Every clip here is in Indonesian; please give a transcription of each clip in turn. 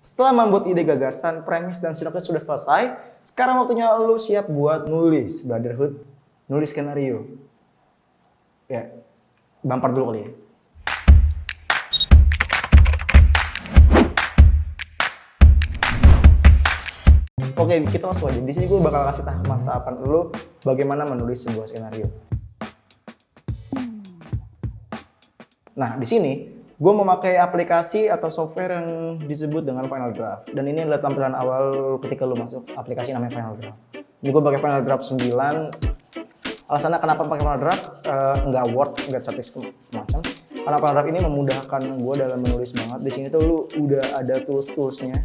Setelah membuat ide gagasan, premis, dan sinopsis sudah selesai, sekarang waktunya lu siap buat nulis Brotherhood, nulis skenario. Ya, bumper dulu kali ya. Oke, kita langsung aja. Di sini gue bakal kasih tahapan lu bagaimana menulis sebuah skenario. Nah, di sini gue memakai aplikasi atau software yang disebut dengan Final Draft. Dan ini adalah tampilan awal ketika lu masuk aplikasi namanya Final Draft. Ini gue pakai Final Draft 9. Alasannya kenapa pakai Final Draft? Nggak Word, nggak statis macam. Karena Final Draft ini memudahkan gue dalam menulis banget. Di sini tuh lu udah ada tools-toolsnya,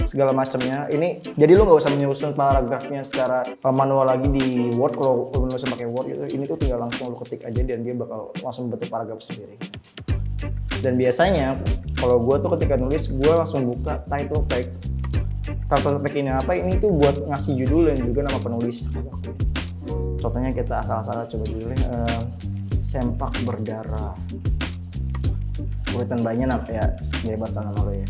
segala macamnya. Ini jadi lu nggak usah menyusun paragrafnya secara manual lagi di Word. Kalau lu nulis pakai Word gitu, ini tuh tinggal langsung lu ketik aja dan dia bakal langsung bentuk paragraf sendiri. Dan biasanya kalau gue tuh ketika nulis, gue langsung buka title tag. Title tag ini apa? Ini tuh buat ngasih judul dan juga nama penulis. Contohnya kita asal-asalan coba judulnya Sempak Berdarah. Written by-nya ya bebas nama lo ya.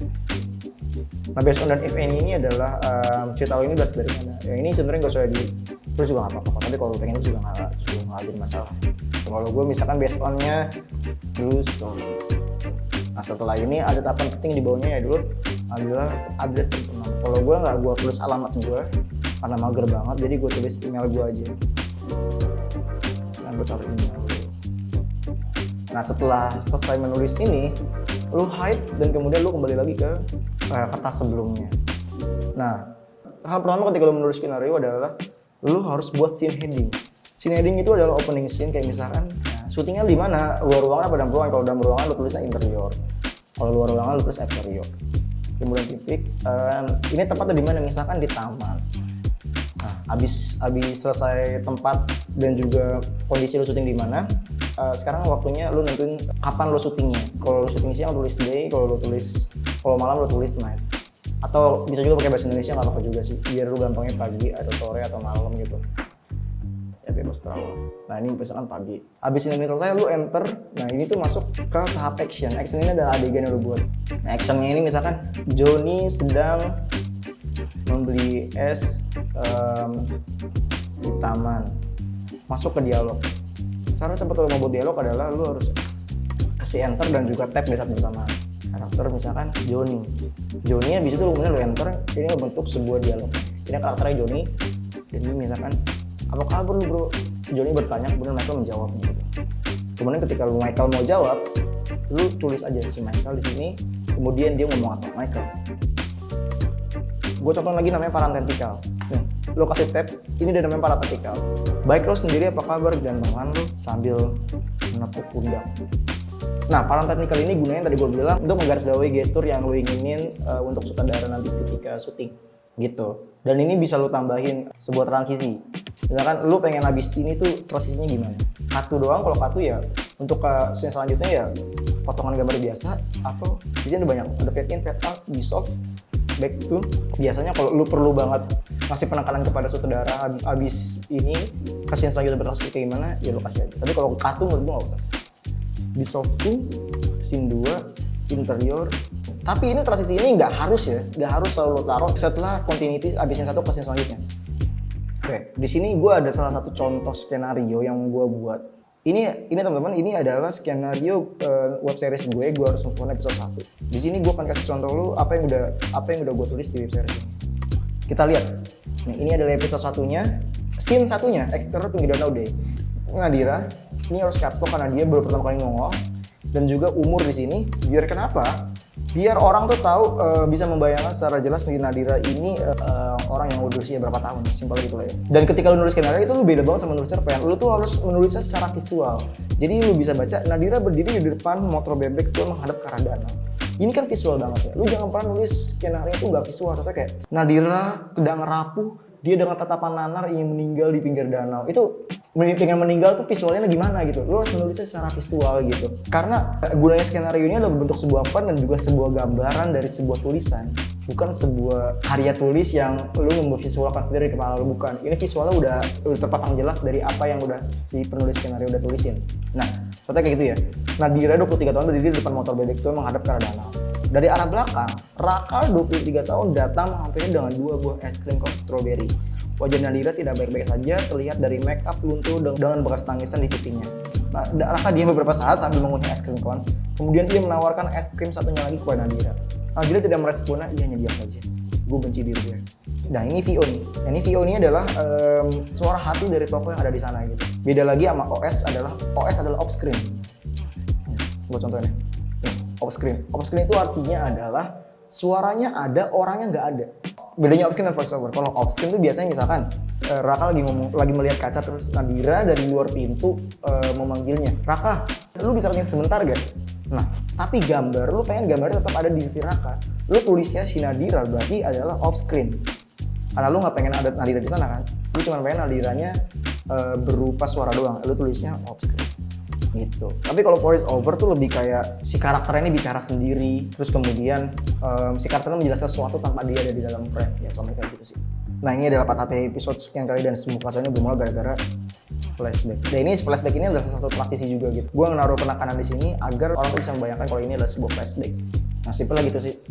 Nah, based on dan if ini adalah cerita lo ini berasal dari mana? Ya ini sebenarnya gak usah di terus juga nggak apa-apa. Tapi kalau lo pengen itu juga nggak jadi masalah. Kalau gue misalkan based on-nya true story. Nah, setelah ini ada tahapan penting di bawahnya ya dulu adalah address dan email. Kalau gue nggak gue tulis alamat gue karena mager banget, jadi gue tulis email gue aja. Nah, gue taruh email. Nah, setelah selesai menulis ini, lu hide dan kemudian lu kembali lagi ke kertas sebelumnya. Nah, hal pertama ketika lu menulis skenario adalah lu harus buat scene heading. Scene heading itu adalah opening scene, kayak misalkan syutingnya di mana, luar ruangan apa dalam ruangan. Kalau dalam ruangan lu tulisnya interior, kalau luar ruangan lu tulis eksterior. Kemudian titik, ini tempatnya di mana, misalkan di taman. Nah, abis selesai tempat dan juga kondisi lu syuting di mana, sekarang waktunya lu nentuin kapan lu syutingnya. Kalau lu syuting siang tulis day, kalau malam lu tulis night. Atau bisa juga pakai bahasa Indonesia, nggak apa-apa juga sih, biar lu gampangnya pagi atau sore atau malam gitu. Ya bebas terlalu. Nah, ini misalkan pagi. Abis ini selesai lu enter. Nah, ini tuh masuk ke tahap action. Action ini adalah adegan yang lu buat. Nah, actionnya ini misalkan Johnny sedang membeli es di taman. Masuk ke dialog. Cara cepat lu membuat dialog adalah lu harus kasih enter dan juga tab di saat bersamaan. Karakter misalkan Johnny. Johnny abis itu lu kemudian lu enter. Ini membentuk sebuah dialog. Ini karakternya Johnny. Dan ini misalkan, apa kabar lu bro? Johnny bertanya, kemudian Michael menjawab gitu. Kemudian ketika lu Michael mau jawab, lu tulis aja si Michael di sini, kemudian dia ngomong apa? Michael. Gue contoh lagi namanya parenthetical. Nih, lu kasih tab, ini dia namanya parenthetical. Baik lo sendiri apa kabar? Gantengan lu sambil menepuk pundak. Nah, parenthetical ini gunanya tadi gue bilang untuk menggarisbawahi gestur yang lu inginin untuk sutradara nanti ketika syuting gitu. Dan ini bisa lu tambahin sebuah transisi. Misalkan lu pengen habis ini tuh transisinya gimana? Katu doang, kalau katu ya untuk scene selanjutnya ya potongan gambar biasa, atau di sini ada banyak, ada fade in, fade out, dissolve, back to. Biasanya kalau lu perlu banget ngasih penekanan kepada sutradara habis ini scene selanjutnya bertransisi kayak gimana, ya lu kasih aja. Tapi kalau katu menurut gua nggak usah sih. Dissolve to, scene 2, interior. Tapi ini transisi ini nggak harus selalu taruh setelah continuity abis yang satu ke scene selanjutnya. Oke, di sini gue ada salah satu contoh skenario yang gue buat. Ini teman-teman, ini adalah skenario web series gue harus nonton episode 1. Di sini gue akan kasih contoh lu apa yang udah gue tulis di web series ini. Kita lihat. Nih, ini adalah episode satunya, scene satunya, eksterior pinggir danau day. Nadira, ini harus caps lock karena dia baru pertama kali ngomong. Dan juga umur di sini, biar kenapa? Biar orang tuh tahu bisa membayangkan secara jelas nih Nadira ini orang yang udah usia berapa tahun, simpel gitu lah ya. Dan ketika lu nulis skenario itu lu beda banget sama nulis cerpen. Lu tuh harus menulisnya secara visual. Jadi lu bisa baca Nadira berdiri di depan motor bebek tuh menghadap ke arah danau. Ini kan visual banget ya. Lu jangan pernah nulis skenario itu nggak visual. Contohnya kayak Nadira sedang rapuh, dia dengan tatapan nanar ingin meninggal di pinggir danau. Itu dengan meninggal tuh visualnya gimana gitu. Lu harus menulisnya secara visual gitu. Karena gunanya skenario ini adalah bentuk sebuah peran dan juga sebuah gambaran dari sebuah tulisan. Bukan sebuah karya tulis yang lu memvisualkan sendiri di kepala lu, bukan. Ini visualnya udah terpatang jelas dari apa yang udah si penulis skenario udah tulisin. Nah, contohnya kayak gitu ya. Nadira 23 tahun berdiri di depan motor bebek itu menghadap ke arah danau. Dari arah belakang, Raka 23 tahun datang menghampiri dengan 2 buah es krim cone strawberry. Wajah Nadira tidak baik-baik saja, terlihat dari make up luntur dengan bekas tangisan di pipinya. Nah, Raka diam beberapa saat sambil mengunyah es krim cone. Kemudian ia menawarkan es krim satunya lagi kepada Nadira. Nadira tidak meresponnya, ia hanya diam saja. Gue benci diri gue. Nah ini VO nih. Ini VO ini adalah suara hati dari tokoh yang ada di sana gitu. Beda lagi sama OS adalah off screen. Gue contohnya. Off screen itu artinya adalah suaranya ada, orangnya nggak ada. Bedanya off screen dan voice over. Kalau off screen itu biasanya misalkan Raka lagi melihat kaca, terus Nadira dari luar pintu memanggilnya, Raka, lu bisa ketemu sebentar gak? Nah, tapi lu pengen gambarnya tetap ada di sisi Raka. Lu tulisnya si Nadira berarti adalah off screen. Karena lu nggak pengen ada Nadira di sana kan? Lu cuma pengen Nadiranya berupa suara doang. Lu tulisnya off screen. Gitu. Tapi kalau voice over tuh lebih kayak si karakternya ini bicara sendiri, terus kemudian si karakternya menjelaskan sesuatu tanpa dia ada di dalam frame. Ya soalnya kayak gitu sih. Nah ini adalah Patah Hati episode sekian kali dan semua kasusnya bermula gara-gara flashback. Dan ini flashback ini adalah salah satu transisi juga gitu. Gue menaruh penekanan di sini agar orang tuh bisa membayangkan kalau ini adalah sebuah flashback. Nah simpel lah gitu sih.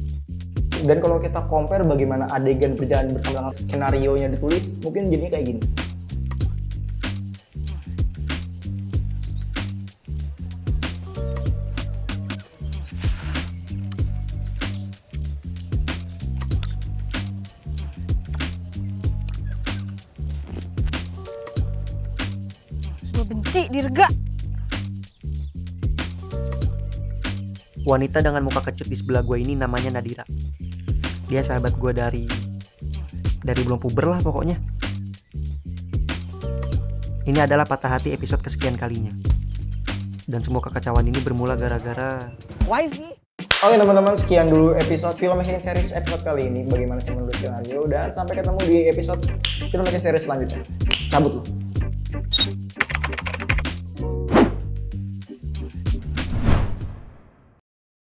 Dan kalau kita compare bagaimana adegan berjalan bersama dengan skenario-nya ditulis, mungkin jadinya kayak gini. Gue benci Dirga. Wanita dengan muka kecut di sebelah gue ini namanya Nadira. Dia sahabat gue dari belum puber lah pokoknya. Ini adalah Patah Hati episode kesekian kalinya. Dan semua kekacauan ini bermula gara-gara Wifi. Oke teman-teman, sekian dulu episode Film Making Series episode kali ini. Bagaimana cara menulis skenario, dan sampai ketemu di episode Film Making Series selanjutnya. Cabut lu.